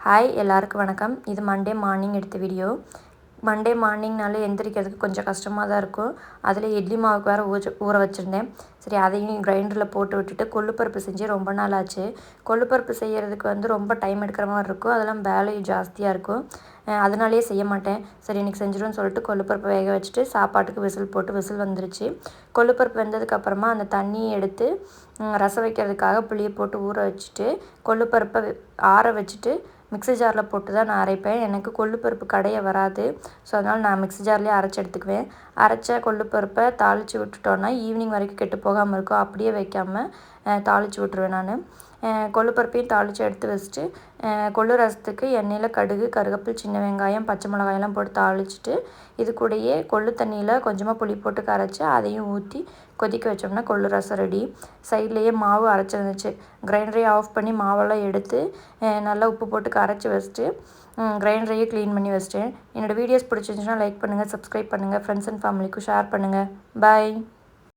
Hi எல்லாருக்கும் வணக்கம். இது மண்டே மார்னிங் எடுத்த வீடியோ. மண்டே மார்னிங்னாலே எந்திரிக்கிறதுக்கு கொஞ்சம் கஷ்டமாக தான் இருக்கும். அதில் இட்லி மாவுக்கு வேறு ஊற வச்சுருந்தேன். சரி, அதையும் கிரைண்டரில் போட்டு விட்டுட்டு கொள்ளுப்பருப்பு செஞ்சு ரொம்ப நாள் ஆச்சு. கொள்ளுப்பருப்பு செய்கிறதுக்கு ரொம்ப டைம் எடுக்கிற மாதிரி இருக்கும். அதெல்லாம் வேலையும் ஜாஸ்தியாக இருக்கும். அதனாலேயே செய்ய மாட்டேன். சரி, இன்றைக்கி செஞ்சிடும்னு சொல்லிட்டு கொள்ளுப்பருப்பு வேக வச்சுட்டு சாப்பாட்டுக்கு விசில் வந்துருச்சு. கொள்ளுப்பருப்பு வெந்ததுக்கப்புறமா அந்த தண்ணியை எடுத்து ரசம் வைக்கிறதுக்காக புளியை போட்டு ஊற வச்சுட்டு கொள்ளுப்பருப்பை ஆற வச்சுட்டு மிக்ஸி ஜாரில் போட்டு தான் நான் அரைப்பேன். எனக்கு கொள்ளுப்பருப்பு கடைய வராது. ஸோ அதனால் நான் மிக்ஸி ஜார்லேயே அரைச்சி எடுத்துக்குவேன். அரைச்ச கொள்ளுப்பருப்பை தாளித்து விட்டுட்டோன்னா ஈவினிங் வரைக்கும் கெட்டு போகாமல் இருக்கும். அப்படியே வைக்காமல் தாளித்து விட்ருவேன் நான். கொள்ளுப்பருப்பையும் தாளித்து எடுத்து வச்சுட்டு கொள்ளு ரசத்துக்கு எண்ணெயில் கடுகு, கருவேப்பிலை, சின்ன வெங்காயம், பச்சை மிளகாயெல்லாம் போட்டு தாளிச்சிட்டு இது கூடயே கொள்ளு தண்ணியில் கொஞ்சமாக புளி போட்டு கரைச்சி அதையும் ஊற்றி கொதிக்க வச்சோம்னா கொள்ளு ரசம் ரெடி. சைட்லேயே மாவு அரைச்சிருந்துச்சு. கிரைண்டரையே ஆஃப் பண்ணி மாவெல்லாம் எடுத்து நல்லா உப்பு போட்டு கரைச்சி வச்சுட்டு கிரைண்டரையே க்ளீன் பண்ணி வச்சிட்டேன். என்னோடய வீடியோஸ் பிடிச்சிருந்துச்சுன்னா லைக் பண்ணுங்கள், சப்ஸ்கிரைப் பண்ணுங்கள், ஃப்ரெண்ட்ஸ் அண்ட் ஃபேமிலிக்கும் ஷேர் பண்ணுங்கள். பாய்.